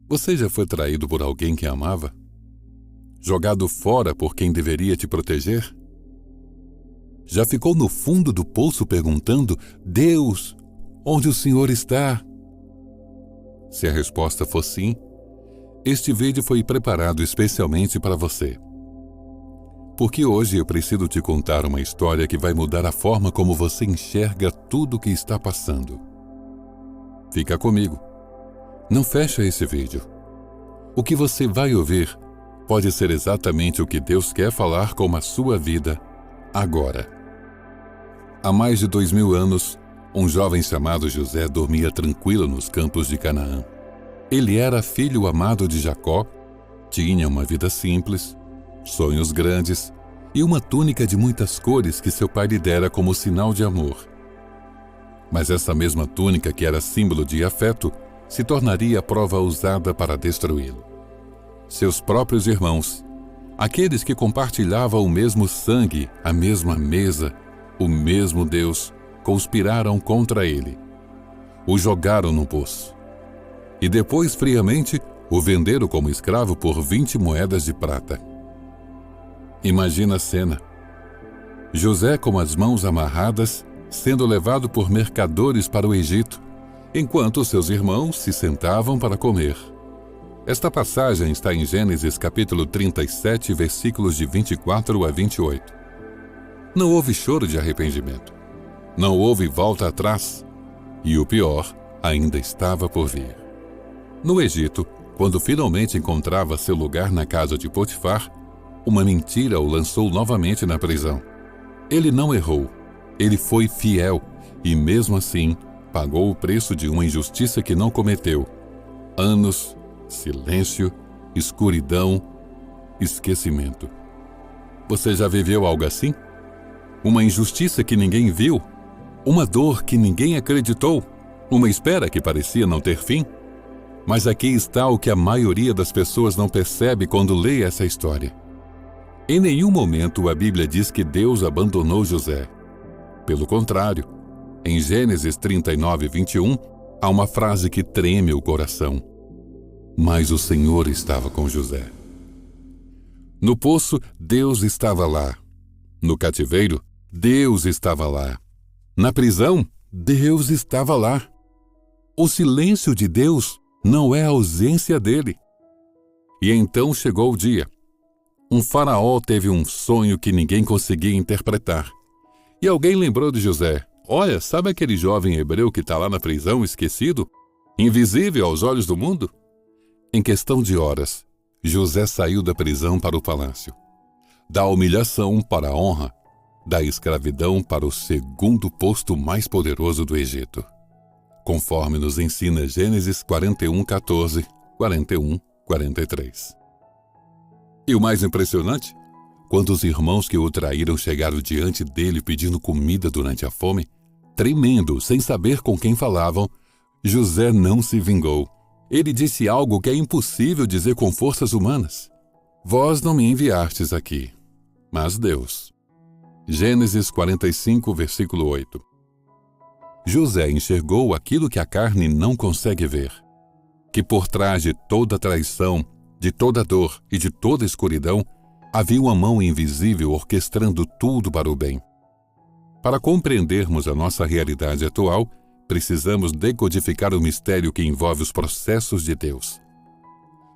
Você já foi traído por alguém que amava? Jogado fora por quem deveria te proteger? Já ficou no fundo do poço perguntando: Deus, onde o Senhor está? Se a resposta for sim, este vídeo foi preparado especialmente para você. Porque hoje eu preciso te contar uma história que vai mudar a forma como você enxerga tudo o que está passando. Fica comigo. Não fecha esse vídeo. O que você vai ouvir pode ser exatamente o que Deus quer falar com a sua vida agora. Há mais de 2000 anos, um jovem chamado José dormia tranquilo nos campos de Canaã. Ele era filho amado de Jacó, tinha uma vida simples, sonhos grandes e uma túnica de muitas cores que seu pai lhe dera como sinal de amor. Mas essa mesma túnica, que era símbolo de afeto, se tornaria a prova usada para destruí-lo. Seus próprios irmãos, aqueles que compartilhavam o mesmo sangue, a mesma mesa, o mesmo Deus, conspiraram contra ele. O jogaram no poço. E depois, friamente, o venderam como escravo por 20 moedas de prata. Imagina a cena. José com as mãos amarradas, sendo levado por mercadores para o Egito, enquanto seus irmãos se sentavam para comer. Esta passagem está em Gênesis capítulo 37, versículos de 24 a 28. Não houve choro de arrependimento. Não houve volta atrás. E o pior ainda estava por vir. No Egito, quando finalmente encontrava seu lugar na casa de Potifar, uma mentira o lançou novamente na prisão. Ele não errou. Ele foi fiel e, mesmo assim, pagou o preço de uma injustiça que não cometeu. Anos, silêncio, escuridão, esquecimento. Você já viveu algo assim? Uma injustiça que ninguém viu? Uma dor que ninguém acreditou? Uma espera que parecia não ter fim? Mas aqui está o que a maioria das pessoas não percebe quando lê essa história. Em nenhum momento a Bíblia diz que Deus abandonou José. Pelo contrário, em Gênesis 39, 21, há uma frase que treme o coração. Mas o Senhor estava com José. No poço, Deus estava lá. No cativeiro, Deus estava lá. Na prisão, Deus estava lá. O silêncio de Deus não é a ausência dele. E então chegou o dia. Um faraó teve um sonho que ninguém conseguia interpretar. E alguém lembrou de José. Olha, sabe aquele jovem hebreu que está lá na prisão, esquecido? Invisível aos olhos do mundo? Em questão de horas, José saiu da prisão para o palácio. Da humilhação para a honra. Da escravidão para o segundo posto mais poderoso do Egito. Conforme nos ensina Gênesis 41, 14, 41, 43. E o mais impressionante? Quando os irmãos que o traíram chegaram diante dele pedindo comida durante a fome, tremendo, sem saber com quem falavam, José não se vingou. Ele disse algo que é impossível dizer com forças humanas. Vós não me enviastes aqui, mas Deus. Gênesis 45, versículo 8. José enxergou aquilo que a carne não consegue ver. Que por trás de toda traição, de toda dor e de toda escuridão, havia uma mão invisível orquestrando tudo para o bem. Para compreendermos a nossa realidade atual, precisamos decodificar o mistério que envolve os processos de Deus.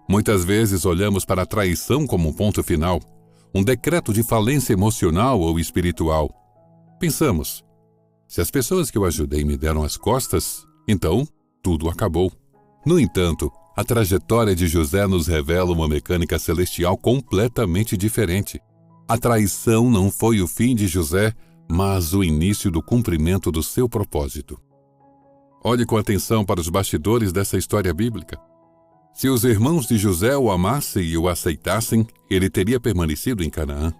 Muitas vezes olhamos para a traição como um ponto final, um decreto de falência emocional ou espiritual. Pensamos, se as pessoas que eu ajudei me deram as costas, então tudo acabou. No entanto, a trajetória de José nos revela uma mecânica celestial completamente diferente. A traição não foi o fim de José, mas o início do cumprimento do seu propósito. Olhe com atenção para os bastidores dessa história bíblica. Se os irmãos de José o amassem e o aceitassem, ele teria permanecido em Canaã.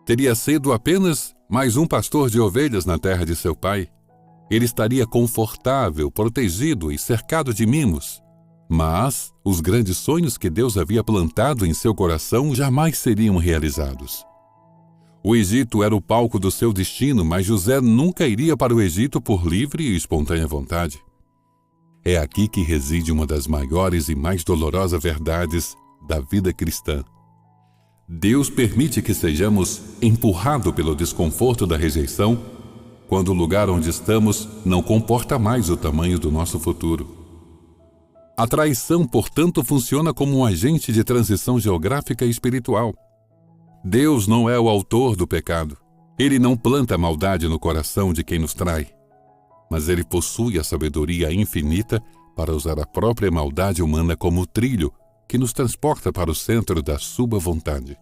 Teria sido apenas mais um pastor de ovelhas na terra de seu pai. Ele estaria confortável, protegido e cercado de mimos. Mas os grandes sonhos que Deus havia plantado em seu coração jamais seriam realizados. O Egito era o palco do seu destino, mas José nunca iria para o Egito por livre e espontânea vontade. É aqui que reside uma das maiores e mais dolorosas verdades da vida cristã. Deus permite que sejamos empurrados pelo desconforto da rejeição quando o lugar onde estamos não comporta mais o tamanho do nosso futuro. A traição, portanto, funciona como um agente de transição geográfica e espiritual. Deus não é o autor do pecado. Ele não planta maldade no coração de quem nos trai. Mas ele possui a sabedoria infinita para usar a própria maldade humana como trilho que nos transporta para o centro da sua vontade.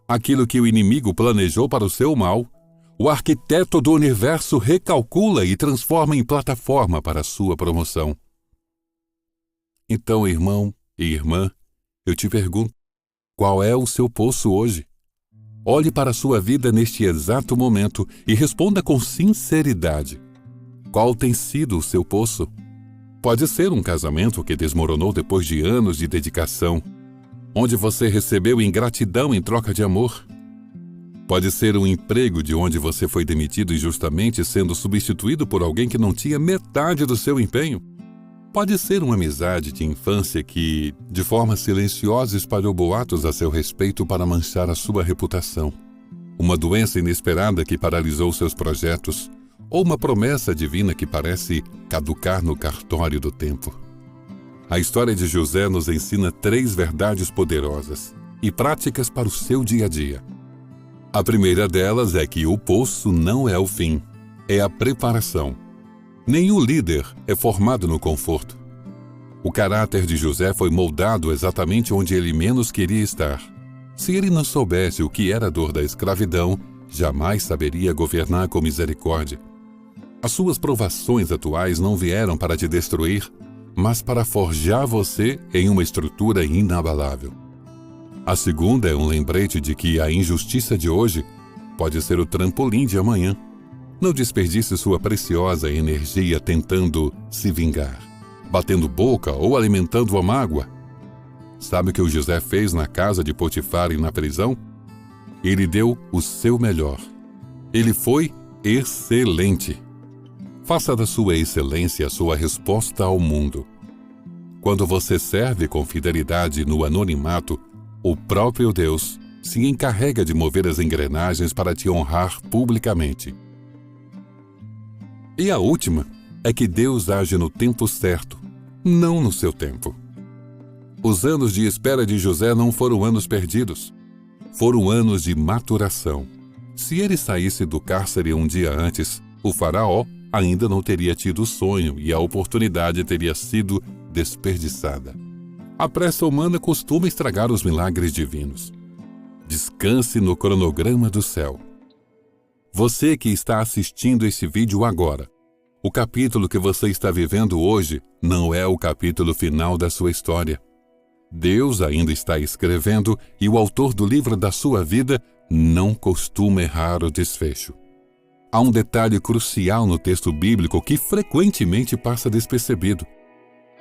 Aquilo que o inimigo planejou para o seu mal, o arquiteto do universo recalcula e transforma em plataforma para a sua promoção. Então, irmão e irmã, eu te pergunto, qual é o seu poço hoje? Olhe para a sua vida neste exato momento e responda com sinceridade. Qual tem sido o seu poço? Pode ser um casamento que desmoronou depois de anos de dedicação, onde você recebeu ingratidão em troca de amor. Pode ser um emprego de onde você foi demitido injustamente, sendo substituído por alguém que não tinha metade do seu empenho. Pode ser uma amizade de infância que, de forma silenciosa, espalhou boatos a seu respeito para manchar a sua reputação. Uma doença inesperada que paralisou seus projetos, ou uma promessa divina que parece caducar no cartório do tempo. A história de José nos ensina 3 verdades poderosas e práticas para o seu dia a dia. A primeira delas é que o poço não é o fim, é a preparação. Nenhum líder é formado no conforto. O caráter de José foi moldado exatamente onde ele menos queria estar. Se ele não soubesse o que era a dor da escravidão, jamais saberia governar com misericórdia. As suas provações atuais não vieram para te destruir, mas para forjar você em uma estrutura inabalável. A segunda é um lembrete de que a injustiça de hoje pode ser o trampolim de amanhã. Não desperdice sua preciosa energia tentando se vingar, batendo boca ou alimentando a mágoa. Sabe o que o José fez na casa de Potifar e na prisão? Ele deu o seu melhor. Ele foi excelente. Faça da sua excelência a sua resposta ao mundo. Quando você serve com fidelidade no anonimato, o próprio Deus se encarrega de mover as engrenagens para te honrar publicamente. E a última é que Deus age no tempo certo, não no seu tempo. Os anos de espera de José não foram anos perdidos, foram anos de maturação. Se ele saísse do cárcere um dia antes, o faraó ainda não teria tido o sonho e a oportunidade teria sido desperdiçada. A pressa humana costuma estragar os milagres divinos. Descanse no cronograma do céu. Você que está assistindo esse vídeo agora, o capítulo que você está vivendo hoje não é o capítulo final da sua história. Deus ainda está escrevendo e o autor do livro da sua vida não costuma errar o desfecho. Há um detalhe crucial no texto bíblico que frequentemente passa despercebido.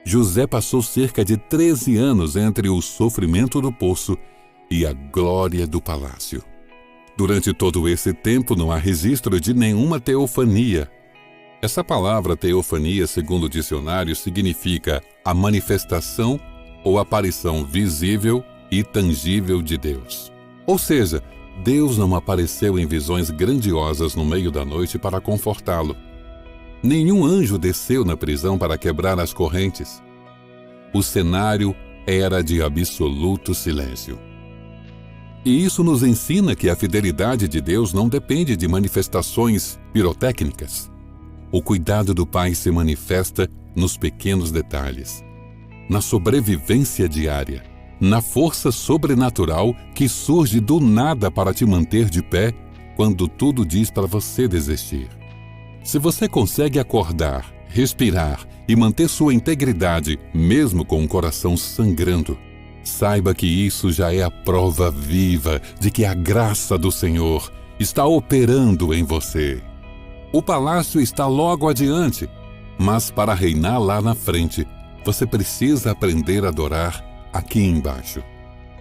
José passou cerca de 13 anos entre o sofrimento do poço e a glória do palácio. Durante todo esse tempo não há registro de nenhuma teofania. Essa palavra teofania, segundo o dicionário, significa a manifestação ou aparição visível e tangível de Deus. Ou seja, Deus não apareceu em visões grandiosas no meio da noite para confortá-lo. Nenhum anjo desceu na prisão para quebrar as correntes. O cenário era de absoluto silêncio. E isso nos ensina que a fidelidade de Deus não depende de manifestações pirotécnicas. O cuidado do Pai se manifesta nos pequenos detalhes, na sobrevivência diária, na força sobrenatural que surge do nada para te manter de pé quando tudo diz para você desistir. Se você consegue acordar, respirar e manter sua integridade, mesmo com o coração sangrando, saiba que isso já é a prova viva de que a graça do Senhor está operando em você. O palácio está logo adiante, mas para reinar lá na frente, você precisa aprender a adorar aqui embaixo.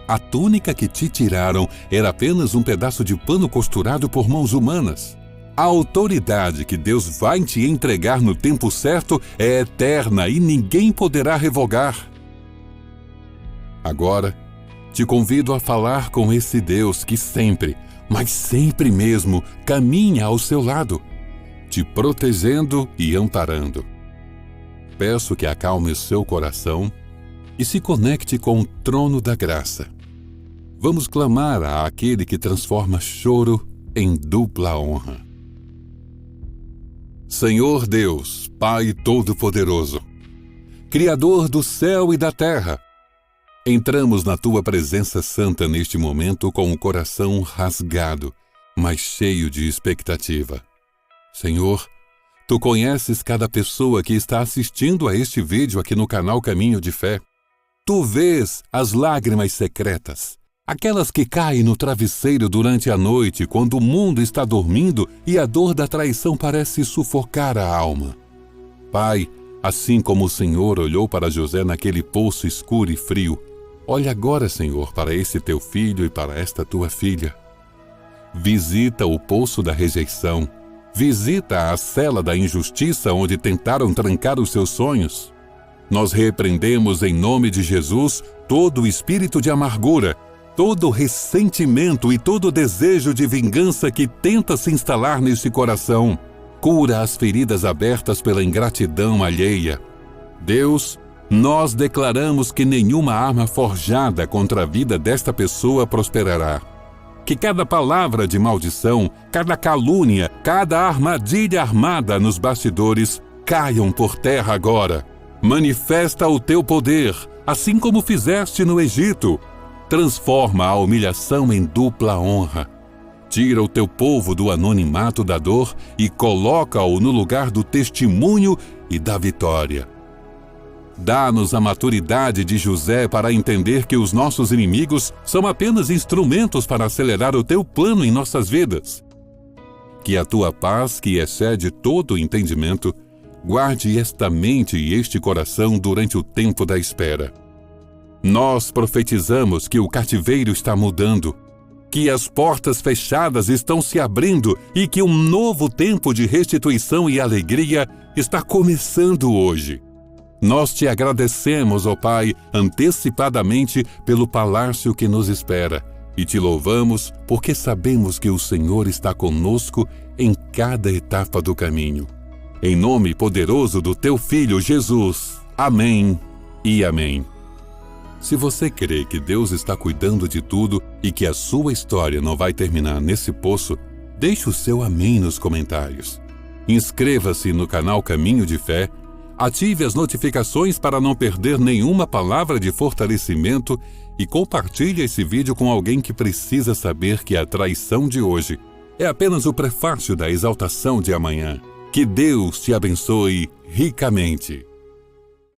A túnica que te tiraram era apenas um pedaço de pano costurado por mãos humanas. A autoridade que Deus vai te entregar no tempo certo é eterna e ninguém poderá revogar. Agora, te convido a falar com esse Deus que sempre, mas sempre mesmo, caminha ao seu lado, te protegendo e amparando. Peço que acalme o seu coração e se conecte com o trono da graça. Vamos clamar àquele que transforma choro em dupla honra. Senhor Deus, Pai Todo-Poderoso, Criador do céu e da terra, entramos na Tua presença santa neste momento com o coração rasgado, mas cheio de expectativa. Senhor, Tu conheces cada pessoa que está assistindo a este vídeo aqui no canal Caminho de Fé. Tu vês as lágrimas secretas, aquelas que caem no travesseiro durante a noite quando o mundo está dormindo e a dor da traição parece sufocar a alma. Pai, assim como o Senhor olhou para José naquele poço escuro e frio, olha agora, Senhor, para esse Teu filho e para esta Tua filha. Visita o poço da rejeição, visita a cela da injustiça onde tentaram trancar os seus sonhos. Nós repreendemos em nome de Jesus todo o espírito de amargura, todo ressentimento e todo desejo de vingança que tenta se instalar nesse coração. Cura as feridas abertas pela ingratidão alheia. Deus, nós declaramos que nenhuma arma forjada contra a vida desta pessoa prosperará. Que cada palavra de maldição, cada calúnia, cada armadilha armada nos bastidores caiam por terra agora. Manifesta o Teu poder, assim como fizeste no Egito. Transforma a humilhação em dupla honra. Tira o Teu povo do anonimato da dor e coloca-o no lugar do testemunho e da vitória. Dá-nos a maturidade de José para entender que os nossos inimigos são apenas instrumentos para acelerar o Teu plano em nossas vidas. Que a Tua paz, que excede todo o entendimento, guarde esta mente e este coração durante o tempo da espera. Nós profetizamos que o cativeiro está mudando, que as portas fechadas estão se abrindo e que um novo tempo de restituição e alegria está começando hoje. Nós Te agradecemos, ó Pai, antecipadamente pelo palácio que nos espera e Te louvamos porque sabemos que o Senhor está conosco em cada etapa do caminho. Em nome poderoso do Teu Filho Jesus. Amém e amém. Se você crê que Deus está cuidando de tudo e que a sua história não vai terminar nesse poço, deixe o seu amém nos comentários. Inscreva-se no canal Caminho de Fé, ative as notificações para não perder nenhuma palavra de fortalecimento e compartilhe esse vídeo com alguém que precisa saber que a traição de hoje é apenas o prefácio da exaltação de amanhã. Que Deus te abençoe ricamente.